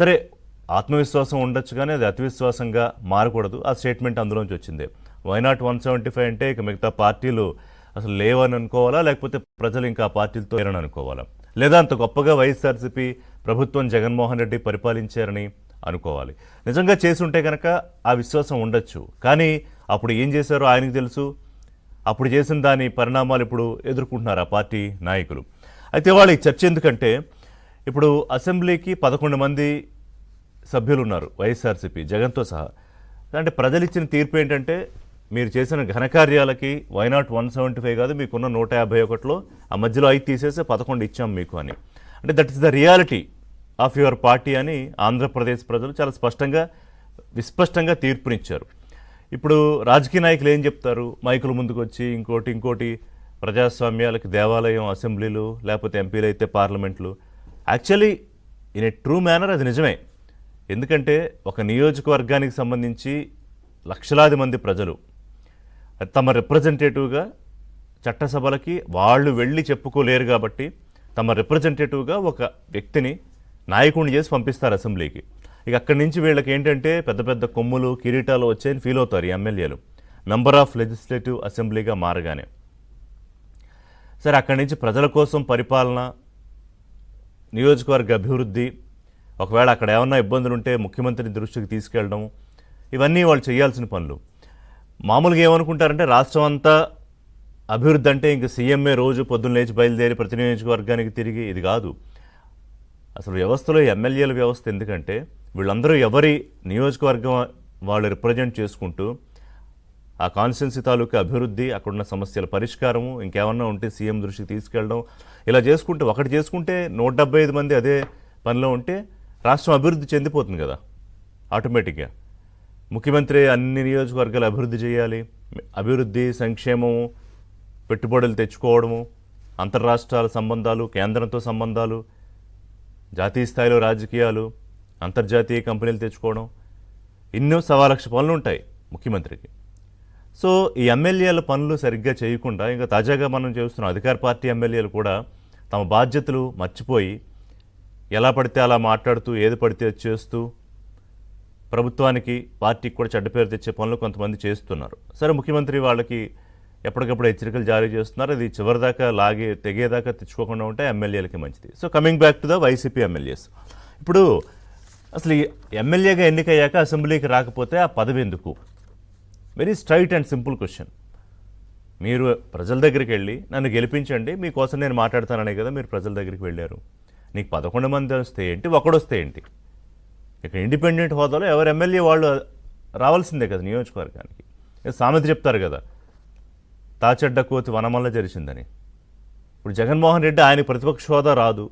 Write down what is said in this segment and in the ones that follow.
సరే ఆత్మవిశ్వాసం ఉండొచ్చు కానీ అది అతివిశ్వాసంగా మారకూడదు. ఆ స్టేట్మెంట్ అందులోంచి వచ్చింది. వైనాట్ 175 అంటే ఇక మిగతా పార్టీలు అసలు లేవని అనుకోవాలా, లేకపోతే ప్రజలు ఇంకా ఆ పార్టీలతో లేరని అనుకోవాలా, లేదా అంత గొప్పగా వైఎస్ఆర్సీపీ ప్రభుత్వం జగన్మోహన్ రెడ్డి పరిపాలించారని అనుకోవాలి. నిజంగా చేసి ఉంటే కనుక ఆ విశ్వాసం ఉండొచ్చు. కానీ అప్పుడు ఏం చేశారో ఆయనకు తెలుసు. అప్పుడు చేసిన దాని పరిణామాలు ఇప్పుడు ఎదుర్కొంటున్నారు ఆ పార్టీ నాయకులు. అయితే వాళ్ళు ఈ చర్చ ఎందుకంటే ఇప్పుడు అసెంబ్లీకి 11 మంది సభ్యులు ఉన్నారు వైఎస్ఆర్సీపీ జగన్తో సహా. అంటే ప్రజలు ఇచ్చిన తీర్పు ఏంటంటే మీరు చేసిన ఘనకార్యాలకి వైనాట్ 175 కాదు, మీకున్న 151లో ఆ మధ్యలో 5 తీసేసి 11 ఇచ్చాం మీకు అని. అంటే that is the reality of your party అని ఆంధ్రప్రదేశ్ ప్రజలు చాలా స్పష్టంగా విస్పష్టంగా తీర్పునిచ్చారు. ఇప్పుడు రాజకీయ నాయకులు ఏం చెప్తారు? మైకుల ముందుకు వచ్చి ఇంకోటి ప్రజాస్వామ్యాలకి దేవాలయం అసెంబ్లీలు, లేకపోతే ఎంపీలు అయితే పార్లమెంట్లు. Actually in a true manner అది నిజమే. ఎందుకంటే ఒక నియోజకవర్గానికి సంబంధించి లక్షలాది మంది ప్రజలు తమ రిప్రజెంటేటివ్గా చట్టసభలకి వాళ్ళు వెళ్ళి చెప్పుకోలేరు కాబట్టి తమ రిప్రజెంటేటివ్గా ఒక వ్యక్తిని నాయకుడిని చేసి పంపిస్తారు అసెంబ్లీకి. ఇక అక్కడి నుంచి వీళ్ళకి ఏంటంటే పెద్ద పెద్ద కొమ్ములు కిరీటాలు వచ్చాయని ఫీల్ అవుతారు ఈ ఎమ్మెల్యేలు నంబర్ ఆఫ్ లెజిస్లేటివ్ అసెంబ్లీగా మారగానే. సరే, అక్కడి నుంచి ప్రజల కోసం పరిపాలన, నియోజకవర్గ అభివృద్ధి, ఒకవేళ అక్కడ ఏమన్నా ఇబ్బందులు ఉంటే ముఖ్యమంత్రి దృష్టికి తీసుకెళ్ళడం, ఇవన్నీ వాళ్ళు చేయాల్సిన పనులు. మామూలుగా ఏమనుకుంటారంటే రాష్ట్రం అంతా అభివృద్ధి అంటే ఇంక సీఎంఏ రోజు పొద్దున్న లేచి బయలుదేరి ప్రతి నియోజకవర్గానికి తిరిగి, ఇది కాదు అసలు వ్యవస్థలో. ఎమ్మెల్యేల వ్యవస్థ ఎందుకంటే వీళ్ళందరూ ఎవరి నియోజకవర్గం వాళ్ళు రిప్రజెంట్ చేసుకుంటూ ఆ కాన్స్టిట్యున్సీ తాలూకా అభివృద్ధి, అక్కడున్న సమస్యల పరిష్కారము, ఇంకేమన్నా ఉంటే సీఎం దృష్టికి తీసుకెళ్ళడం, ఇలా చేసుకుంటే ఒకటి చేసుకుంటే 175 మంది అదే పనిలో ఉంటే రాష్ట్రం అభివృద్ధి చెందిపోతుంది కదా ఆటోమేటిక్గా. ముఖ్యమంత్రి అన్ని నియోజకవర్గాలు అభివృద్ధి చేయాలి, అభివృద్ధి, సంక్షేమము, పెట్టుబడులు తెచ్చుకోవడము, అంతర్రాష్ట్రాల సంబంధాలు, కేంద్రంతో సంబంధాలు, జాతీయ స్థాయిలో రాజకీయాలు, అంతర్జాతీయ కంపెనీలు తెచ్చుకోవడం, ఎన్నో 1,00,000 పనులు ఉంటాయి ముఖ్యమంత్రికి. సో ఈ ఎమ్మెల్యేల పనులు సరిగ్గా చేయకుండా ఇంకా తాజాగా మనం చూస్తున్న అధికార పార్టీ ఎమ్మెల్యేలు కూడా తమ బాధ్యతలు మర్చిపోయి ఎలా పడితే అలా మాట్లాడుతూ ఏది పడితే చేస్తూ ప్రభుత్వానికి, పార్టీకి కూడా చెడ్డ పేరు తెచ్చే పనులు కొంతమంది చేస్తున్నారు. సరే, ముఖ్యమంత్రి వాళ్ళకి ఎప్పటికప్పుడు హెచ్చరికలు జారీ చేస్తున్నారు. అది చివరిదాకా తెగేదాకా తెచ్చుకోకుండా ఉంటే ఎమ్మెల్యేలకి మంచిది. So coming back to the YCP MLAs. ఇప్పుడు అసలు ఈ ఎమ్మెల్యేగా ఎన్నికయ్యాక అసెంబ్లీకి రాకపోతే ఆ పదవి ఎందుకు? Very straight and simple question. మీరు ప్రజల దగ్గరికి వెళ్ళి నన్ను గెలిపించండి, మీకోసం నేను మాట్లాడతాననే కదా మీరు ప్రజల దగ్గరికి వెళ్ళారు. నీకు 11 మంది వస్తే ఏంటి, ఒకడొస్తే ఏంటి? ఇక ఇండిపెండెంట్ హోదాలో ఎవరు ఎమ్మెల్యే వాళ్ళు రావాల్సిందే కదా నియోజకవర్గానికి. సామెత చెప్తారు కదా, తాచెడ్డ కోతి వనమల్ల జరిచిందని. ఇప్పుడు జగన్మోహన్ రెడ్డి ఆయన ప్రతిపక్ష హోదా రాదు,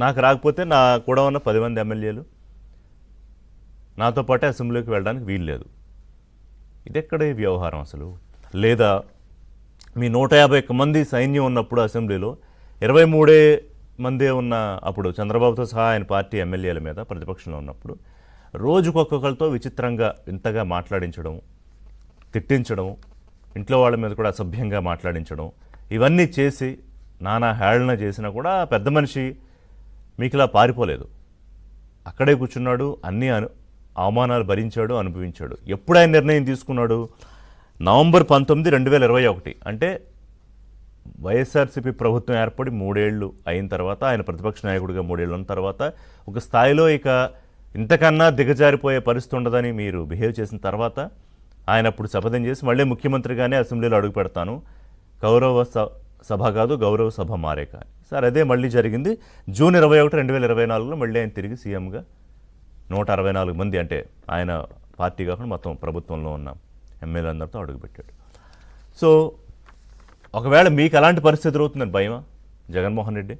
నాకు రాకపోతే నా కూడా ఉన్న 10 మంది ఎమ్మెల్యేలు నాతో పాటే అసెంబ్లీకి వెళ్ళడానికి వీల్లేదు. ఇదెక్కడే వ్యవహారం అసలు? లేదా మీ 151 మంది సైన్యం ఉన్నప్పుడు అసెంబ్లీలో 23 మందే ఉన్న అప్పుడు చంద్రబాబుతో సహా ఆయన పార్టీ ఎమ్మెల్యేల మీద ప్రతిపక్షంలో ఉన్నప్పుడు రోజుకొక్కొక్కరితో విచిత్రంగా వింతగా మాట్లాడించడం, తిట్టించడం, ఇంట్లో వాళ్ళ మీద కూడా అసభ్యంగా మాట్లాడించడం, ఇవన్నీ చేసి నానా హేళన చేసినా కూడా పెద్ద మనిషి మీకులా పారిపోలేదు. అక్కడే కూర్చున్నాడు, అన్ని అవమానాలు భరించాడు, అనుభవించాడు. ఎప్పుడు ఆయన నిర్ణయం తీసుకున్నాడు? నవంబర్ 19, 2021. అంటే వైఎస్ఆర్సీపీ ప్రభుత్వం ఏర్పడి 3 ఏళ్ళు అయిన తర్వాత, ఆయన ప్రతిపక్ష నాయకుడిగా 3 ఏళ్ళు ఉన్న తర్వాత ఒక స్థాయిలో ఇక ఇంతకన్నా దిగజారిపోయే పరిస్థితి ఉండదని మీరు బిహేవ్ చేసిన తర్వాత ఆయన అప్పుడు శపథం చేసి మళ్ళీ ముఖ్యమంత్రిగానే అసెంబ్లీలో అడుగు పెడతాను, గౌరవ సభ కాదు గౌరవ సభ మారే కానీ. సార్ అదే మళ్ళీ జరిగింది. జూన్ 21, 2024లో మళ్ళీ ఆయన తిరిగి సీఎంగా 164 మంది, అంటే ఆయన పార్టీ కాకుండా మొత్తం ప్రభుత్వంలో ఉన్న ఎమ్మెల్యేలందరితో అడుగుపెట్టాడు. సో ఒకవేళ మీకు అలాంటి పరిస్థితి ఎదురవుతుందని భయమా జగన్మోహన్ రెడ్డి?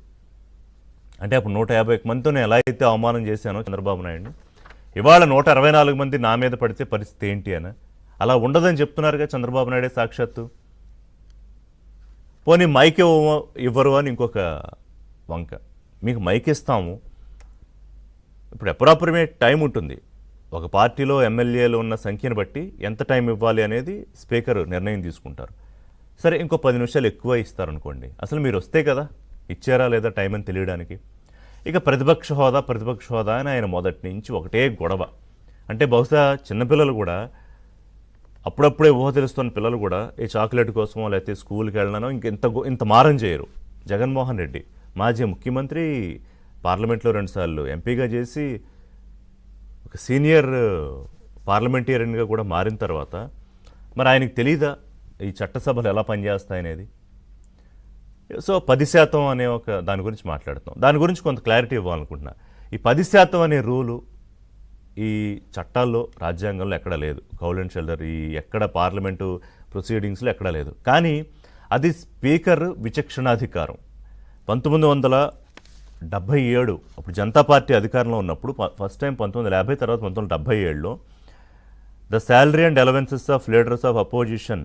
అంటే అప్పుడు 151 మందితో నేను ఎలా అయితే అవమానం చేశానో చంద్రబాబు నాయుడిని, ఇవాళ 164 మంది నా మీద పడితే పరిస్థితి ఏంటి అని అలా ఉండదని చెప్తున్నారుగా చంద్రబాబు నాయుడే సాక్షాత్తు. పోనీ మైక్ ఇవ్వరు అని ఇంకొక వంక. మీకు మైక్ ఇస్తాము, ఇప్పుడు అప్రాపరిమేట్ టైం ఉంటుంది. ఒక పార్టీలో ఎమ్మెల్యేలు ఉన్న సంఖ్యను బట్టి ఎంత టైం ఇవ్వాలి అనేది స్పీకర్ నిర్ణయం తీసుకుంటారు. సరే, ఇంకో 10 నిమిషాలు ఎక్కువ ఇస్తారనుకోండి, అసలు మీరు వస్తే కదా ఇచ్చారా లేదా టైం అని తెలియడానికి. ఇక ప్రతిపక్ష హోదా అని ఆయన మొదటి నుంచి ఒకటే గొడవ. అంటే బహుశా చిన్నపిల్లలు కూడా అప్పుడప్పుడే ఊహ తెలుస్తున్న పిల్లలు కూడా ఈ చాక్లెట్ కోసమో లేకపోతే స్కూల్కి వెళ్ళనో ఇంత మారం చేయరు. జగన్మోహన్ రెడ్డి మాజీ ముఖ్యమంత్రి, పార్లమెంట్లో 2 సార్లు ఎంపీగా చేసి ఒక సీనియర్ పార్లమెంటేరియన్గా కూడా మారిన తర్వాత మరి ఆయనకు తెలీదా ఈ చట్టసభలు ఎలా పనిచేస్తాయనేది? సో 10% అనే ఒక దాని గురించి మాట్లాడుతాం. దాని గురించి కొంత క్లారిటీ ఇవ్వాలనుకుంటున్నా. ఈ 10% అనే రూలు ఈ చట్టాల్లో, రాజ్యాంగంలో ఎక్కడా లేదు. కౌల్ అండ్ షెల్టర్ ఈ ఎక్కడ పార్లమెంటు ప్రొసీడింగ్స్లో ఎక్కడా లేదు. కానీ అది స్పీకర్ విచక్షణాధికారం. 1977 అప్పుడు జనతా పార్టీ అధికారంలో ఉన్నప్పుడు, ఫస్ట్ టైం 1950, తర్వాత 1977లో the salary and allowances of leaders of opposition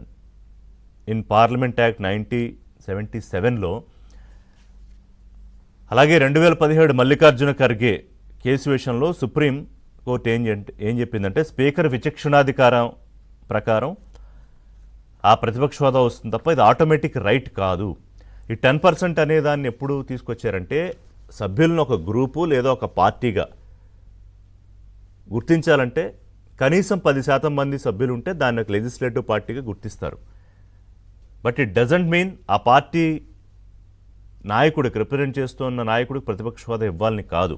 in parliament act 1977లో, అలాగే 2017 మల్లికార్జున ఖర్గే కేసు విషయంలో సుప్రీం కోర్టు ఏం చెప్పిందంటే స్పీకర్ విచక్షణాధికారం ప్రకారం ఆ ప్రతిపక్ష హోదా వస్తుంది తప్ప ఇది ఆటోమేటిక్ రైట్ కాదు. ఈ 10% అనే దాన్ని ఎప్పుడు తీసుకొచ్చారంటే సభ్యులను ఒక గ్రూపు లేదా ఒక పార్టీగా గుర్తించాలంటే కనీసం 10% మంది సభ్యులు ఉంటే దాన్ని ఒక లెజిస్లేటివ్ పార్టీగా గుర్తిస్తారు. బట్ ఇట్ డజంట్ మీన్ ఆ పార్టీ నాయకుడికి, రిప్రజెంట్ చేస్తున్న నాయకుడికి ప్రతిపక్ష హోదా ఇవ్వాలని కాదు.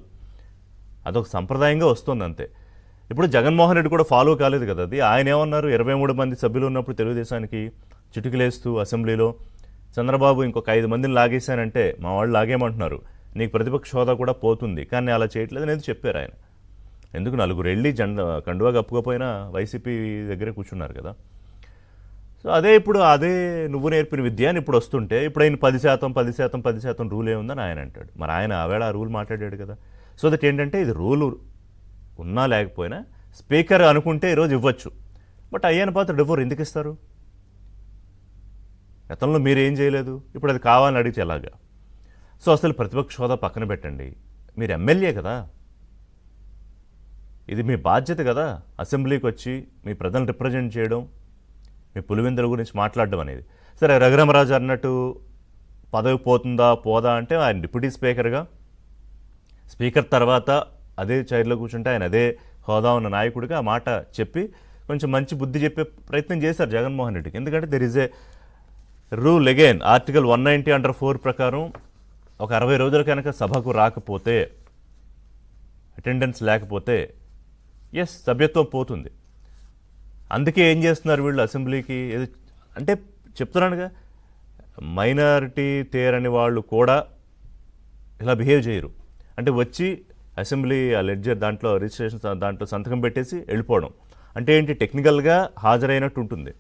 అదొక సంప్రదాయంగా వస్తుంది అంతే. ఇప్పుడు జగన్మోహన్ రెడ్డి కూడా ఫాలో కాలేదు కదా అది. ఆయన ఏమన్నారు, 23 మంది సభ్యులు ఉన్నప్పుడు తెలుగుదేశానికి చిటికలేస్తూ అసెంబ్లీలో చంద్రబాబు ఇంకొక 5 మందిని లాగేశానంటే మా వాళ్ళు లాగేమంటున్నారు, నీకు ప్రతిపక్ష హోదా కూడా పోతుంది, కానీ అలా చేయట్లేదు అనేది చెప్పారు ఆయన. ఎందుకు 4 వెళ్ళి కండువా కప్పుకోపోయినా వైసీపీ దగ్గరే కూర్చున్నారు కదా. సో అదే ఇప్పుడు అదే నువ్వు నేర్పిన విద్య అని ఇప్పుడు వస్తుంటే ఇప్పుడు ఆయన 10% రూల్ ఏముందని ఆయన అంటాడు. మరి ఆయన ఆవేళ ఆ రూల్ మాట్లాడాడు కదా. సో దట్ ఏంటంటే ఇది రూలు ఉన్నా లేకపోయినా స్పీకర్ అనుకుంటే ఈరోజు ఇవ్వచ్చు. బట్ అయ్యన పాత్రుడు ఎవరు ఎందుకు ఇస్తారు? గతంలో మీరు ఏం చేయలేదు, ఇప్పుడు అది కావాలని అడిగితే ఎలాగా? సో అసలు ప్రతిపక్ష హోదా పక్కన పెట్టండి, మీరు ఎమ్మెల్యే కదా, ఇది మీ బాధ్యత కదా. అసెంబ్లీకి వచ్చి మీ ప్రజలను రిప్రజెంట్ చేయడం, మీ పులివెందుల గురించి మాట్లాడడం అనేది. సరే రఘురామరాజు అన్నట్టు పదవి పోదా అంటే ఆయన డిప్యూటీ స్పీకర్గా, స్పీకర్ తర్వాత అదే చైర్లో కూర్చుంటే ఆయన అదే హోదా ఉన్న నాయకుడిగా ఆ మాట చెప్పి కొంచెం మంచి బుద్ధి చెప్పే ప్రయత్నం చేశారు జగన్మోహన్ రెడ్డికి. ఎందుకంటే there is a rule again article 190(4) ప్రకారం ఒక 60 రోజుల కనుక సభకు రాకపోతే, అటెండెన్స్ లేకపోతే సభ్యత్వం పోతుంది. అందుకే ఏం చేస్తున్నారు వీళ్ళు అసెంబ్లీకి అంటే చెప్తున్నానుగా, మైనారిటీ తేరని వాళ్ళు కూడా ఇలా బిహేవ్ చేయరు. అంటే వచ్చి అసెంబ్లీ ఆ లెడ్జర్ దాంట్లో రిజిస్ట్రేషన్ దాంట్లో సంతకం పెట్టేసి వెళ్ళిపోవడం అంటే ఏంటి, టెక్నికల్గా హాజరైనట్టు ఉంటుంది.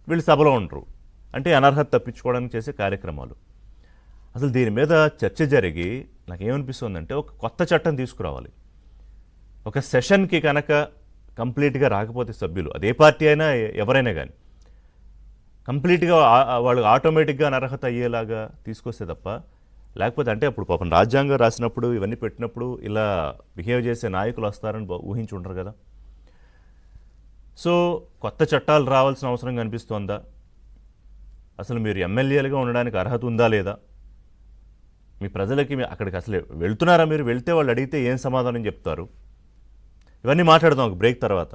వీళ్ళు సభలో ఉండరు అంటే అనర్హత తప్పించుకోవడానికి చేసే కార్యక్రమాలు. అసలు దీని మీద చర్చ జరిగి నాకేమనిపిస్తుందంటే ఒక కొత్త చట్టం తీసుకురావాలి. ఒక సెషన్కి కనుక కంప్లీట్గా రాకపోతే సభ్యులు, అదే పార్టీ అయినా ఎవరైనా కానీ, కంప్లీట్గా వాళ్ళు ఆటోమేటిక్గా అనర్హత అయ్యేలాగా తీసుకొస్తే తప్ప, లేకపోతే అంటే అప్పుడు పాపం రాజ్యాంగం రాసినప్పుడు ఇవన్నీ పెట్టినప్పుడు ఇలా బిహేవ్ చేసే నాయకులు వస్తారని ఊహించి ఉండరు కదా. సో కొత్త చట్టాలు రావాల్సిన అవసరం కనిపిస్తోందా? అసలు మీరు ఎమ్మెల్యేలుగా ఉండడానికి అర్హత ఉందా లేదా? మీ ప్రజలకి అక్కడికి అసలు వెళ్తున్నారా? మీరు వెళ్తే వాళ్ళు అడిగితే ఏం సమాధానం చెప్తారు? ఇవన్నీ మాట్లాడదాం ఒక బ్రేక్ తర్వాత.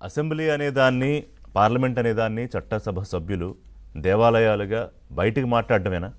అసెంబ్లీ అనేదాన్ని, పార్లమెంట్ అనేదాన్ని చట్టసభ సభ్యులు దేవాలయాలుగా బయటికి మాట్లాడటమేనా?